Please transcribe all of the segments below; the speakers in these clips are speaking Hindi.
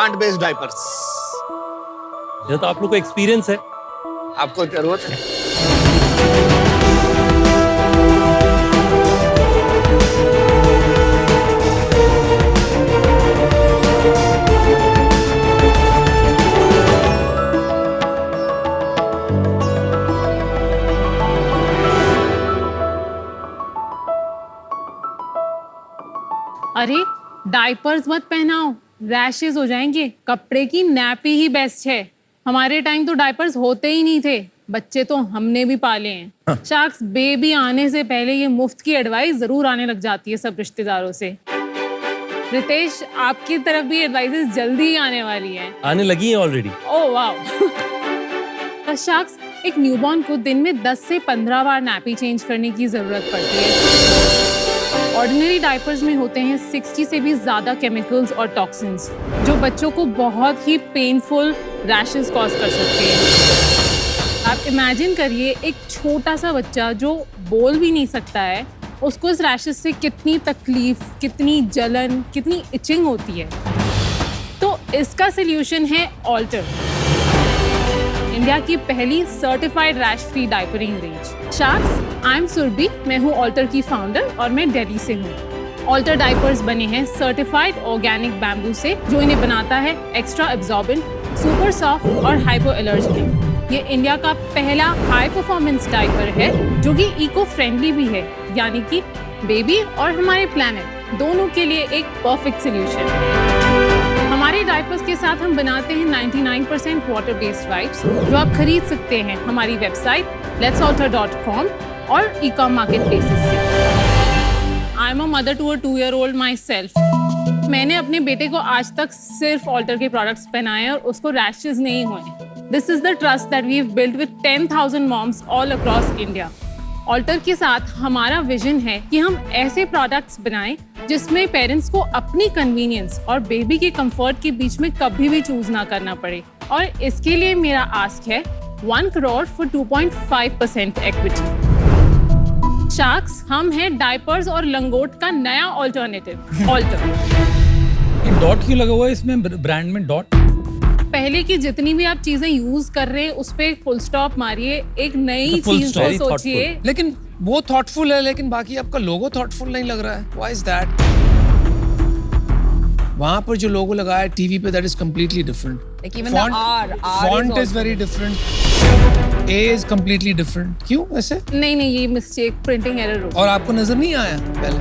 Plant based diapers. ये तो आप लोग को एक्सपीरियंस है। आपको जरूरत है? अरे डायपर्स मत पहनाओ, रैशेस हो जाएंगे। कपड़े की नैपी ही बेस्ट है। हमारे टाइम तो डायपर्स होते ही नहीं थे, बच्चे तो हमने भी पाले हैं। शार्क्स, बेबी आने से पहले ये मुफ्त की एडवाइस जरूर आने लग जाती है सब रिश्तेदारों से। रितेश, आपकी तरफ भी एडवाइसेस जल्दी ही आने वाली हैं। आने लगी है ऑलरेडी। ओह वाह। शार्क्स, एक न्यूबॉर्न को दिन में 10 से 15 बार नैपी चेंज करने की जरूरत पड़ती है। ऑर्डिनरी डायपर्स में होते हैं 60 से भी ज़्यादा केमिकल्स और टॉक्सिन्स जो बच्चों को बहुत ही पेनफुल रैशेस कॉज कर सकते हैं। आप इमेजिन करिए, एक छोटा सा बच्चा जो बोल भी नहीं सकता है, उसको इस रैशेस से कितनी तकलीफ, कितनी जलन, कितनी इचिंग होती है। तो इसका सल्यूशन है ऑल्टर, इंडिया की पहली certified rash free diapering range. Sharks, I am Surabhi, मैं हूँ ऑल्टर की फाउंडर और मैं दिल्ली से हूँ। ऑल्टर डायपर्स बने हैं सर्टिफाइड ऑर्गेनिक बैम्बू से, जो इन्हें बनाता है एक्स्ट्रा एब्जॉर्बेंट, सुपर सॉफ्ट और हाइपो एलर्जेनिक। ये इंडिया का पहला हाई परफॉर्मेंस डायपर है जो कि इको फ्रेंडली भी है, यानी कि बेबी और हमारे प्लैनेट दोनों के लिए एक परफेक्ट सोल्यूशन। हमारे डायपर्स के साथ हम बनाते हैं 99% वाटर बेस्ड वाइप्स, जो आप खरीद सकते हैं हमारी वेबसाइट letsalter.com और ई-कॉम मार्केट प्लेसेस से। I am a mother to a 2-year-old myself. मैंने अपने बेटे को आज तक सिर्फ ऑल्टर के प्रोडक्ट्स पहनाए और उसको रैशेस नहीं हुए। This is the trust that we have built with 10,000 moms all across India. Alter के साथ हमारा विजन है कि हम ऐसे प्रोडक्ट्स बनाएं जिसमें पेरेंट्स को अपनी कन्वीनियंस और बेबी के कंफर्ट के बीच में कभी भी चूज ना करना पड़े। और इसके लिए मेरा आस्क है 1 crore for 2.5% इक्विटी। शार्क्स, हम हैं डायपर्स और लंगोट का नया ऑल्टरनेटिव, ऑल्टर। ये डॉट क्यों लगा हुआ है इसमें, ब्रांड में डॉट? पहले की जितनी भी आप चीजें यूज कर रहे हैं उस पे फुल स्टॉप मारिए, एक नई चीज को सोचिए। लेकिन वो थॉटफुल है, लेकिन बाकी आपका लोगो थॉटफुल नहीं लग रहा है। Why is that? वहां पर जो लोगो लगा है टीवी पे, that is completely different. Like even the R font is is very different, A is completely different. क्यों ऐसे? नहीं, ये मिस्टेक, प्रिंटिंग एरर हो। और आपको नजर नहीं आया पहले?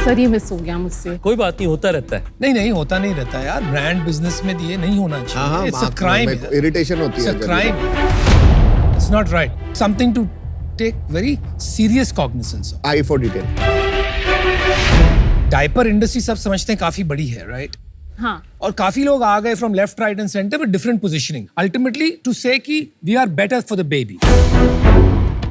सर, ये मिस हो गया मुझसे। कोई बात नहीं, होता रहता है। नहीं होता नहीं रहता यार। ब्रांड बिजनेस में ये नहीं होना चाहिए। इट्स अ क्राइम, इरिटेशन होती है। It's a crime, it's not right. Something to take very serious cognizance. I for detail. Diaper industry सब समझते हैं काफी बड़ी है, राइट? हाँ, और काफी लोग आ गए from left, right and centre with different positioning, ultimately to say कि we are better for the baby.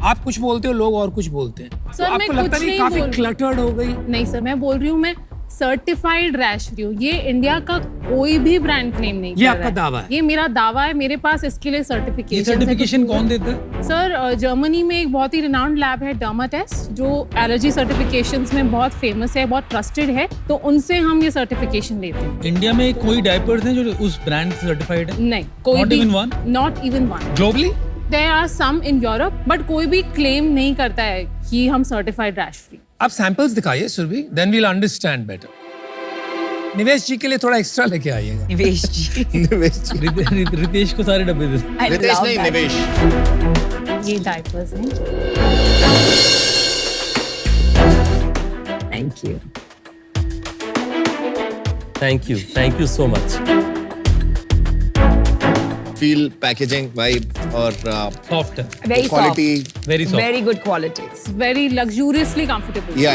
आप कुछ बोलते हो, लोग और कुछ बोलते हैं। सर, तो मैं आपको लगता कुछ नहीं नहीं काफी बोल रही। क्लटर्ड हो गई? नहीं सर, मैं बोल रही हूँ मैं सर्टिफाइड रैश फ्री हूँ। ये इंडिया का कोई भी ब्रांड क्लेम नहीं कर ये रहा आपका दावा है? ये मेरा दावा है। मेरे पास इसके लिए ये सर्टिफिकेशन सर्टिफिकेशन कौन देता है? सर, जर्मनी में एक बहुत ही रिनाउंड लैब है, डर्माटेस्ट, जो एलर्जी सर्टिफिकेशंस में बहुत फेमस है, बहुत ट्रस्टेड है। तो उनसे हम ये सर्टिफिकेशन लेते हैं। इंडिया में कोई डायपर्स हैं जो उस ब्रांड से सर्टिफाइड है? नहीं, कोई Not भी even one? Not even one. Globally there are some in Europe, but कोई भी क्लेम नहीं करता है कि हम सर्टिफाइड रैश फ्री। आप सैंपल्स दिखाइए Surabhi, then we'll understand better. Nivesh ji के लिए थोड़ा एक्स्ट्रा लेके आइएगा। निवेश जी। निवेश जी। रितेश को सारे डब्बे दे। I रितेश love नहीं, that. निवेश। ये डायपर्स हैं। Thank you. Thank you so much. Feel, packaging, vibe और सॉफ्ट है, Very quality. soft. Very soft. Very good qualities. Very लग्जूरियसली comfortable. या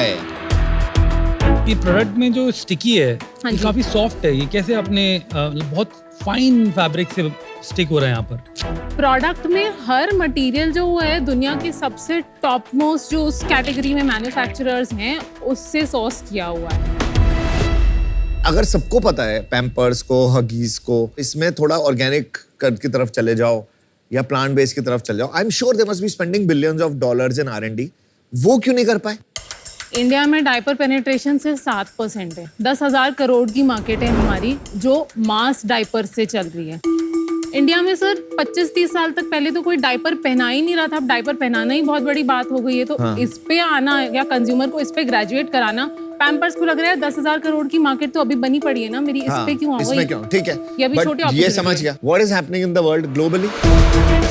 ये प्रोडक्ट में जो स्टिकी है हाँ ये जी। काफी सॉफ्ट है। ये कैसे अपने बहुत फाइन फैब्रिक से स्टिक हो रहा है यहाँ पर? प्रोडक्ट में हर मटेरियल जो है दुनिया के सबसे टॉप मोस्ट जो उस कैटेगरी में मैन्युफैक्चरर्स हैं उससे सोर्स किया हुआ है। अगर सबको पता है पैम्पर्स को, हगीज को, इसमें थोड़ा ऑर्गेनिक की तरफ चले जाओ या प्लांट बेस्ड की तरफ चले जाओ, I am sure they must be spending billions of dollars in R&D। वो क्यों नहीं कर पाए? इंडिया में डायपर पेनिट्रेशन सिर्फ 7% है। 10,000 करोड़ की मार्केट है हमारी जो मास डायपर से चल रही है। इंडिया में सर 25-30 साल तक पहले तो कोई डायपर पहना ही नहीं रहा था। अब डायपर पहनाना ही बहुत बड़ी बात हो गई है। तो इस पे आना या कंज्यूमर को इस पे ग्रेजुएट कराना, पैम्पर्स को लग रहा है 10,000 करोड़ की मार्केट तो अभी बनी पड़ी है ना मेरी, इस पे क्यों इसमें क्यों? ठीक है, ये अभी But छोटी ये opportunity समझ गया what is happening in the world globally.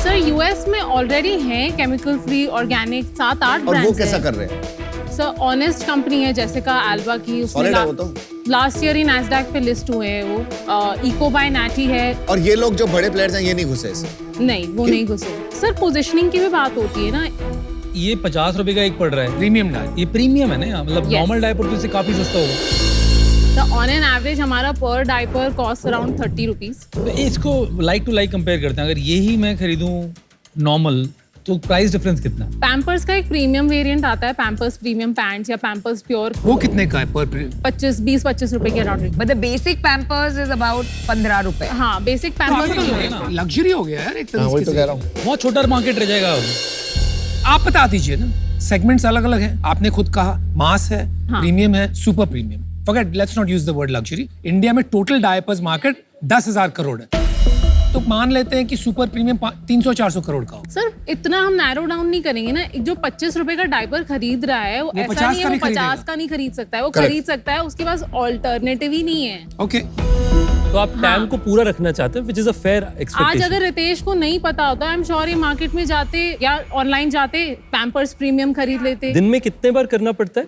Sir US में ऑलरेडी है केमिकल फ्री ऑर्गेनिक 7-8 और ब्रांड्स वो कैसा कर रहे हैं? सर ऑनेस्ट कंपनी है जैसिका एल्बा की, Solid है वो तो। लास्ट ईयर ही नैस्डैक पे लिस्ट हुए हैं वो। इको बाय नैटी है। और ये लोग जो बड़े प्लेयर्स हैं ये नहीं घुसे इसमें? नहीं वो नहीं घुसे सर। पोजीशनिंग की भी बात होती है ना। ये 50 रुपए का एक पड़ रहा है, प्रीमियम डाल। ये प्रीमियम है ना यार, मतलब Yes. नॉर्मल डायपर तो इससे काफी सस्ता होगा। तो ऑन एन एवरेज हमारा पर डायपर कॉस्ट अराउंड 30 रुपीज। तो इसको लाइक टू लाइक कंपेयर करते हैं, अगर यही मैं खरीदूं नॉर्मल तो प्राइस डिफरेंस कितना है? पैम्पर्स का एक प्रीमियम वेरिएंट आता है, पैम्पर्स प्रीमियम पैंट्स या पैम्पर्स प्योर, वो कितने का है पर 20-25 रुपए के around. But the basic Pampers is about 15 रुपए. हाँ बेसिक पैम्पर्स लग्जरी हो गया यार एक हाँ वही तरीके तो से। कह रहा हूँ। बहुत छोटा मार्केट रह जाएगा। आप बता दीजिए ना, सेगमेंट्स अलग अलग हैं। आपने खुद कहा मास है, हाँ। प्रीमियम है, super premium. Forget, let's not use the word luxury. India में टोटल डायपर्स मार्केट 10,000 करोड़ है, तो मान लेते हैं कि सुपर प्रीमियम 300-400 करोड़ का हो। सर इतना हम नैरो डाउन नहीं करेंगे ना। जो 25 रुपए का डायपर खरीद रहा है वो ऐसा 50 नहीं है का वो नहीं 50 खरीदेगा। का नहीं खरीद सकता है, वो Correct. खरीद सकता है, उसके पास ऑल्टरनेटिव ही नहीं है। ओके, तो आप टैम को पूरा रखना चाहते हैं, विच इज अ फेयर आज एक्सपेक्टेशन। अगर रितेश को नहीं पता होता, आई एम श्योर ये मार्केट में जाते या ऑनलाइन जाते पैम्पर्स प्रीमियम खरीद लेते। दिन में कितने बार करना पड़ता है?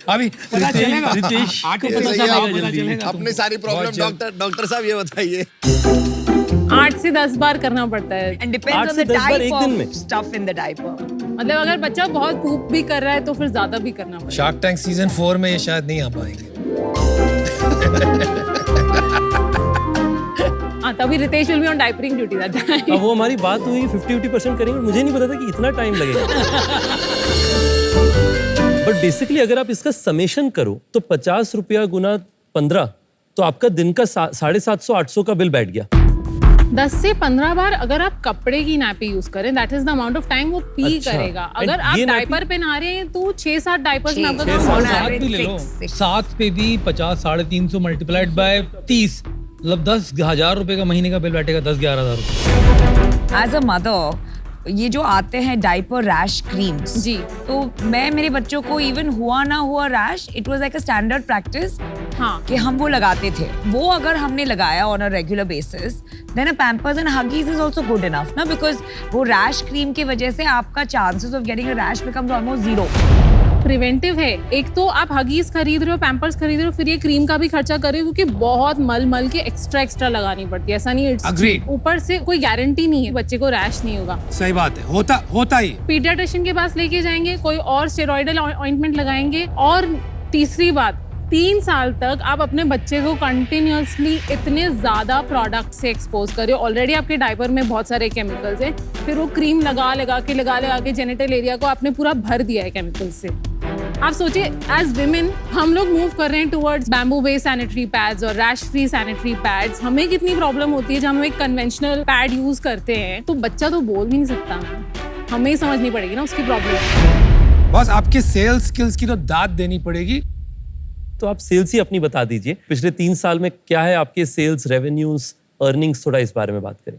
अभी पता चलेगा। रितेश को आके पता पता चलेगा चलेगा, जल्दी। चलेगा अपनी तुमको। सारी प्रॉब्लम बहुत जल्द। डॉक्टर साहब ये बताइए। 8 से 10 बार करना पड़ता है। And depends 8 on से the 10 बार type एक दिन में? of stuff in the diaper. मतलब अगर बच्चा बहुत पूप भी कर रहा है तो फिर ज्यादा भी करना पड़ेगा। शार्क टैंक सीजन 4 में ये शायद नहीं आ पाएंगे। हाँ तभी Ritesh will be on diapering duty that time. अब वो हमारी बात हुई 50-80% करेंगे, मुझे नहीं पता था कि इतना टाइम लगेगा। बट बेसिकली अगर आप इसका समेशन करो तो 50 रुपया गुना 15 तो आपका दिन का 750-800 का बिल बैठ गया। 10 से 15 बार अगर आप कपड़े की नैपी यूज करें, that is the amount of time वो पी अच्छा। करेगा। And अगर आप ये डायपर पहना रहे हैं तो 6-7 डायपर्स में आपका छह, काम छह, हो सात, रहा है। सात भी ले लो, 7 पे भी 50 350 मल्टीप्लाइड बाय 30, मतलब 10,000 रुपए का महीने का बिल बैठेगा, 10-11,000 रुपए। As a mother, ये जो आते हैं डायपर रैश क्रीम्स जी। तो मैं मेरे बच्चों को इवन हुआ ना हुआ rash, it was like a standard practice हाँ कि हम वो लगाते थे। वो अगर हमने लगाया on a regular basis, then a Pampers and Huggies is also good enough ना, बिकॉज वो रैश क्रीम की वजह से आपका chances of getting a rash becomes almost 0। Preventive है। एक तो आप हगीज खरीद रहे हो, पैम्पर्स खरीद रहे हो, फिर ये क्रीम का भी खर्चा कर रहे हो क्योंकि बहुत मल के एक्स्ट्रा लगानी पड़ती है। ऐसा नहीं है Agreed. ऊपर से कोई गारंटी नहीं है बच्चे को रैश नहीं होगा। सही बात है, होता ही। पीडियाट्रिशियन के पास लेके जाएंगे, कोई और स्टेरॉइडल ऑइंटमेंट लगाएंगे। और तीसरी बात, 3 साल तक आप अपने बच्चे को कंटिन्यूअसली इतने ज्यादा प्रोडक्ट से एक्सपोज कर रहे हो। ऑलरेडी आपके डायपर में बहुत सारे केमिकल्स हैं, फिर वो क्रीम लगा के जेनिटल एरिया को आपने पूरा भर दिया है केमिकल से। आप सोचिए एज विमेन हम लोग मूव कर रहे हैं towards bamboo based sanitary pads और रैश फ्री सैनिटरी पैड्स। हमें कितनी प्रॉब्लम होती है जब हम एक कन्वेंशनल पैड यूज करते हैं, तो बच्चा तो बोल भी नहीं सकता, हमें ही समझनी पड़ेगी ना उसकी प्रॉब्लम। बस आपके सेल्स स्किल्स की तो दाद देनी पड़ेगी। तो आप सेल्स ही अपनी बता दीजिए, पिछले 3 साल में क्या है आपके सेल्स, रेवेन्यूज, अर्निंग्स, थोड़ा इस बारे में बात करें।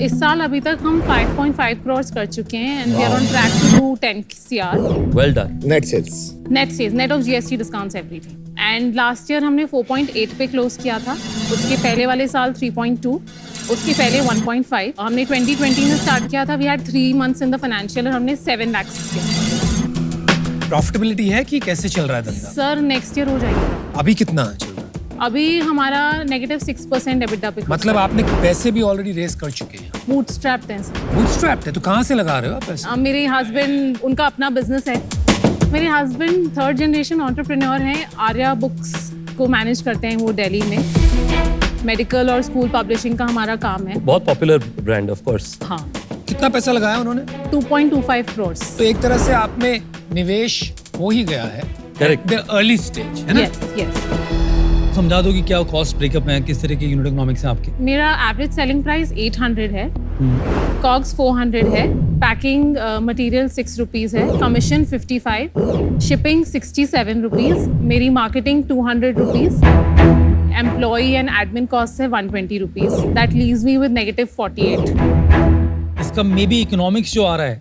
इस साल अभी तक हम 5.5 करोड़ कर चुके हैं and we are on track to do 10 CR well done. Net sales. Net sales, net of GST discounts everything. And last year हमने 4.8 पे क्लोज किया था, उसके पहले वाले साल 3.2, उसके पहले 1.5। हमने 2020 में स्टार्ट किया था, we had 3 months in the financial और हमने 7 lakhs किया। प्रॉफिटेबिलिटी है कि कैसे चल रहा है धंधा? सर नेक्स्ट ईयर हो जाएगा। अभी कितना चल रहा है? अभी हमारा -6% EBITDA पे मतलब आपने पैसे भी ऑलरेडी रेस कर चुके हैं। बूटस्ट्रैप्ड हैं सर। बूटस्ट्रैप्ड है तो कहाँ से लगा रहे हो आप पैसे? मेरे हस्बैंड, उनका अपना बिजनेस है। मेरे हस्बैंड 3rd जनरेशन एंटरप्रेन्योर हैं, आर्या बुक्स को मैनेज करते हैं वो दिल्ली में। मेडिकल और स्कूल पब्लिशिंग का हमारा काम है। बहुत पॉपुलर ब्रांड ऑफ कोर्स। हाँ कितना पैसा लगाया उन्होंने? 2.25 करोड़। तो एक तरह से आप में निवेश हो ही गया है। Correct. द अर्ली स्टेज है ना? यस। समझा दो कि क्या कॉस्ट ब्रेकअप है, किस तरह के यूनिट इकोनॉमिक्स हैं आपके? मेरा एवरेज सेलिंग प्राइस 800 है कॉग्स 400 है, पैकिंग मटेरियल 6 रुपीज़ है, कमीशन 55, शिपिंग 67 रुपीज़, मेरी marketing 200 rupees, employee and admin cost है 120 rupees, that leaves me with -48। इसका मे बी इकोनॉमिक्स जो आ रहा है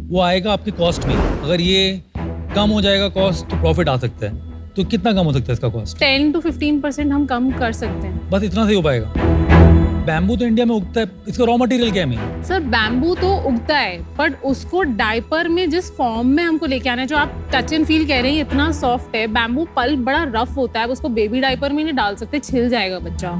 वो आएगा आपके कॉस्ट में। अगर ये कम हो जाएगा कॉस्ट तो प्रॉफिट आ सकता है। तो कितना कम हो सकता है इसका कॉस्ट? 10 to 15% हम कम कर सकते हैं। बस इतना सही हो पाएगा। बैम्बू तो इंडिया में उगता है, इसका रॉ मटेरियल क्या है मेन? सर बैम्बू तो उगता है, बट उसको डायपर में जिस फॉर्म में हमको लेके आना है, जो आप टच एंड फील कह रहे हैं इतना सॉफ्ट है, बैम्बू पल्प बड़ा रफ होता है, उसको बेबी डायपर में नहीं डाल सकते, छिल जाएगा बच्चा।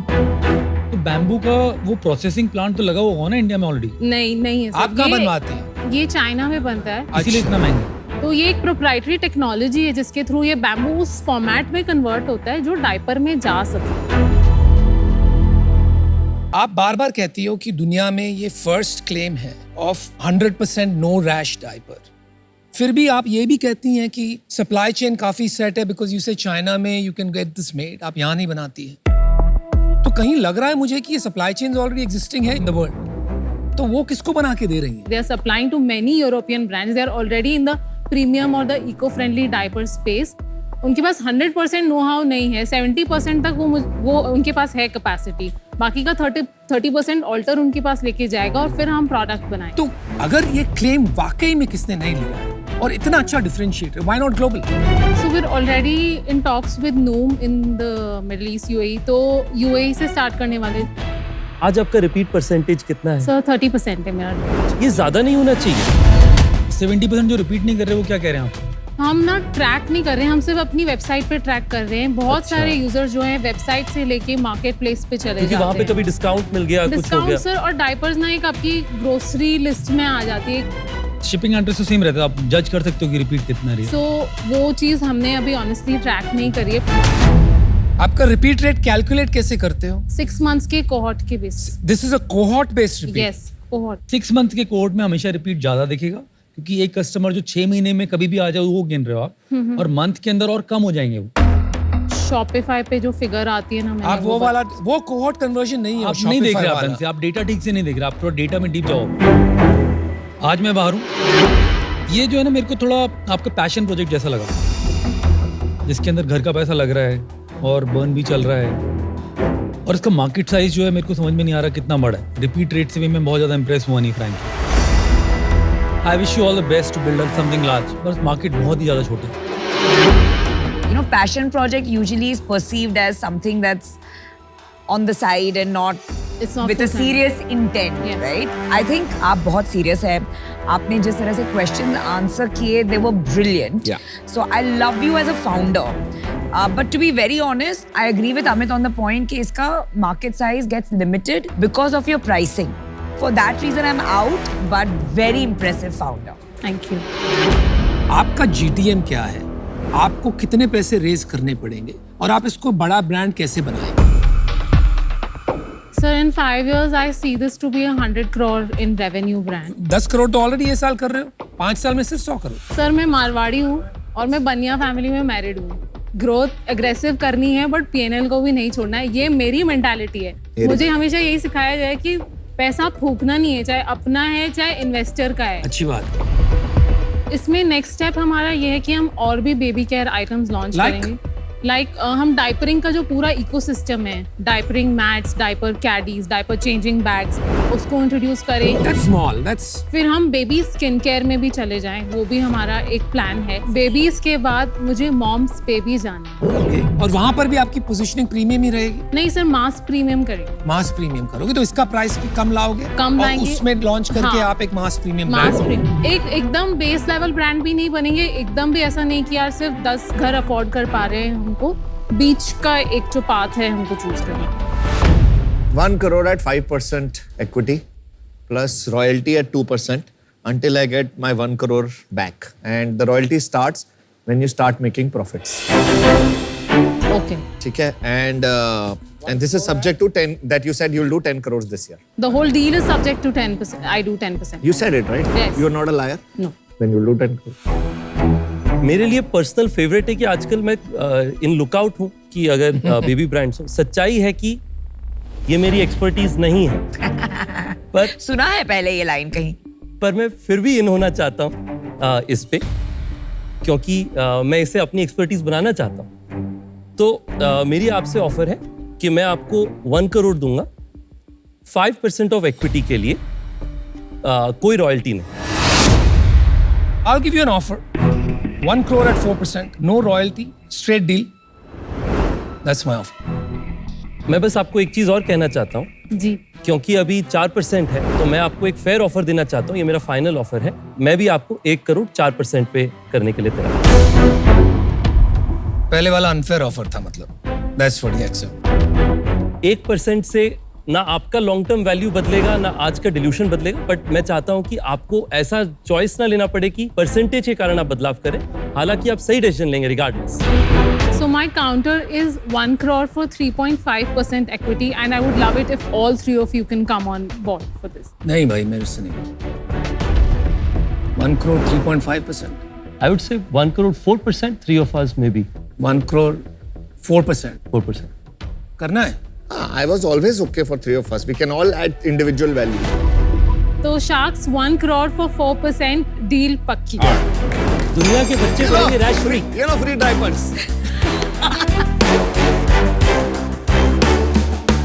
तो बैम्बू का वो प्रोसेसिंग प्लांट तो लगा हुआ होगा ना इंडिया में ऑलरेडी? नहीं है सर। आप कहाँ बनवाते हैं? ये चाइना में बनता है, इसीलिए इतना महंगा। तो ये एक प्रोप्राइटरी टेक्नोलॉजी है जिसके थ्रू ये बैम्बू उस फॉर्मेट में कन्वर्ट होता है जो डायपर में जा सके। आप बार बार कहती हो कि दुनिया में ये फर्स्ट क्लेम है ऑफ 100% नो रैश डायपर, फिर भी आप ये भी कहती हैं कि सप्लाई चेन काफी सेट है बिकॉज यू से चाइना में you can get this made, आप यहाँ नहीं बनाती है। तो कहीं लग रहा है मुझे कि ये सप्लाई चेन ऑलरेडी एग्जिस्टिंग है इन द वर्ल्ड, तो वो किसको बना के दे रही है? They are supplying to many European brands. They are already in the premium or the eco-friendly diaper space. उनके पास 100% नो हाउ नहीं है, 70% तक वो उनके पास है कैपेसिटी, बाकी का 30% ऑल्टर उनके पास लेके जाएगा और फिर हम प्रोडक्ट बनाएंगे। तो अगर ये क्लेम वाकई में किसने नहीं लिया और इतना अच्छा differentiator, why not global? So we're already in talks with Noom in the Middle East UAE, तो UAE से स्टार्ट करने वाले। आज आपका रिपीट परसेंटेज कितना है? सर 30% है मेरा। ये ज्यादा नहीं होना चाहिए। 70% जो रिपीट नहीं कर रहे वो क्या कह रहे हैं आप? हम ना ट्रैक नहीं कर रहे हैं, हम सिर्फ अपनी वेबसाइट पे ट्रैक कर रहे हैं। बहुत सारे यूजर जो हैं वेबसाइट से लेके मार्केट प्लेस पे चले क्योंकि जाते वहाँ पे हैं। कभी डिस्काउंट मिल गया, कुछ हो डिस्काउंट गया। सर, और डायपर्स ना एक आपकी ग्रोसरी लिस्ट में आ जाती है, शिपिंग एड्रेस तो सेम रहता है, आप जज कर सकते हो कि रिपीट कितना रही है। सो वो चीज़ हमने अभी ऑनेस्टली ट्रैक नहीं करी है। आपका रिपीट रेट कैलकुलेट कैसे करते हो? 6 months के कोहॉर्ट के base. This is a cohort based repeat. Yes, cohort. 6 month के कोर्ट में हमेशा रिपीट ज्यादा दिखेगा, क्योंकि एक कस्टमर जो 6 महीने में कभी भी आ जाए वो गिन रहे हो आप, और मंथ के अंदर और कम हो जाएंगे वो। शॉपिफाई पे जो फिगर आती है ना, मैंने आप वो वाला वो कोहॉर्ट कन्वर्जन नहीं है, आप वो नहीं देख रहे Shopify आप वाला। से, आप डेटा ठीक से नहीं देख रहे, आप थोड़ा डेटा में डीप जाओ। आज मैं बाहर हूँ, ये जो है ना मेरे को थोड़ा आपका पैशन प्रोजेक्ट जैसा लगा, जिसके अंदर घर का पैसा लग रहा है और बर्न भी चल रहा है, और इसका मार्केट साइज जो है मेरे को समझ में नहीं आ रहा कितना बड़ा है। रिपीट रेट से भी मैं बहुत ज्यादा इंप्रेस हुआ नहीं frankly. I wish you all the best to build up something large, बस मार्केट बहुत ही ज्यादा छोटा है। You know, passion project usually is perceived as something that's on the side and not It's not with a full-time. serious intent, Yes. right? I think आप बहुत serious हैं। आपने जिस तरह से questions answer किए, they were brilliant. Yeah. So I love you as a founder. But to be very honest, I agree with Amit on the point कि इसका market size gets limited because of your pricing. For that reason, I'm out, but very impressive founder. Thank you. आपका GTM क्या है? आपको कितने पैसे रेज करने पड़ेंगे और आप इसको बड़ा ब्रांड कैसे बनाएंगे? Sir in 5 years I see this to be a 100 crore in revenue brand. 10 crore तो ऑलरेडी ये साल कर रहे हो, 5 साल में सिर्फ 100 करोड़। सर मैं मारवाड़ी हूँ और मैं बनिया फैमिली में मैरिड हूँ। ग्रोथ एग्रेसिव करनी है बट PNL को भी नहीं छोड़ना है, ये मेरी मेंटालिटी है। मुझे हमेशा यही सिखाया जाए कि पैसा फूकना नहीं है, चाहे अपना है चाहे इन्वेस्टर का है। अच्छी बात। इसमें नेक्स्ट स्टेप हमारा ये है कि हम और भी baby care items launch Like? करेंगे। हम डायपरिंग का जो पूरा इकोसिस्टम है, diapering mats, diaper caddies, diaper changing bags, उसको इंट्रोड्यूस करें। That's small, that's फिर हम बेबी स्किन केयर में भी चले जाएं, वो भी हमारा एक प्लान है। बेबीज के बाद मुझे मॉम्स पे भी जाना है। okay. और वहां पर भी आपकी पोजीशनिंग प्रीमियम ही रहेगी? नहीं सर, मास प्रीमियम करेंगे। मास प्रीमियम करोगे तो इसका प्राइस भी कम लाओगे? कम और लाएंगे। उसमें लॉन्च करके हाँ। आप एक मास प्रीमियम मास ब्रांड। प्रीमियम एकदम बेस लेवल ब्रांड भी नहीं बनेंगे, एकदम भी ऐसा नहीं कि यार सिर्फ 10 घर अफोर्ड कर पा रहे हैं, हमको बीच का एक जो पाथ है हमको चूज करना। 1 crore at 5% equity plus royalty at 2% until I get my 1 crore back. And the royalty starts when you start making profits. Okay, ठीक है? And this is subject to 10 that you said you'll do 10 crores this year. The whole deal is subject to 10%। I do 10%। You said it, right? Yes. You're not a liar? No, Then you'll do 10 crores. मेरे लिए पर्सनल फेवरेट है कि आजकल मैं इन लुकआउट हूँ कि अगर बेबी ब्रांड्स हो, सच्चाई है कि ये मेरी एक्सपर्टीज नहीं है। पर सुना है पहले ये लाइन कहीं? पर मैं फिर भी इन होना चाहता हूँ इस पे, क्योंकि मैं इसे अपनी एक्सपर्टीज बनाना चाहता हूँ। तो मेरी आपसे ऑफर है कि मैं आपको 1 करोड़ दूंगा 5% ऑफ इक्विटी के लिए, कोई रॉयल्टी नहीं। I'll give you an offer. 1 crore at 4%, no royalty, straight deal. That's my offer. मैं बस आपको एक चीज और कहना चाहता हूँ, जी क्योंकि अभी 4% है, तो मैं आपको एक फेयर ऑफर देना चाहता हूँ। ये मेरा फाइनल ऑफर है। मैं भी आपको 1 करोड़ 4% पे करने के लिए तैयार हूँ। पहले वाला अनफेयर ऑफर था मतलब. That's what you accept. 1% से ना आपका लॉन्ग टर्म वैल्यू बदलेगा, ना आज का डिल्यूशन बदलेगा, बट मैं चाहता हूं कि आपको ऐसा चॉइस ना लेना पड़े कि परसेंटेज के कारण आप बदलाव करें, हालांकि आप सही डिसीजन लेंगे regardless. So my counter is 1 crore for 3.5% equity, and I would love it if all three of you can come on board for this. नहीं भाई, मेरे से नहीं. 1 crore 3.5%. I would say 1 crore 4%, 3 of us maybe 1 crore 4%. 4%. करना है. I was always okay for 3 of us. We can all add individual value. तो Sharks 1 crore for 4% deal पक्की। दुनिया के बच्चे करेंगे rash free. You know, free diapers.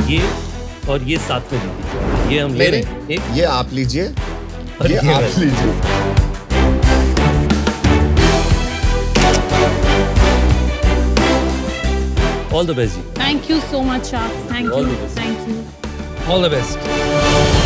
ये और ये साथ में दीजिए। ये हम ले रहे हैं एक, ये आप लीजिए, और ये ये आप वाला। लीजिए। ऑल द बेस्ट जी। Thank you so much, Sharks. Thank All you. the best. Thank you. All the best.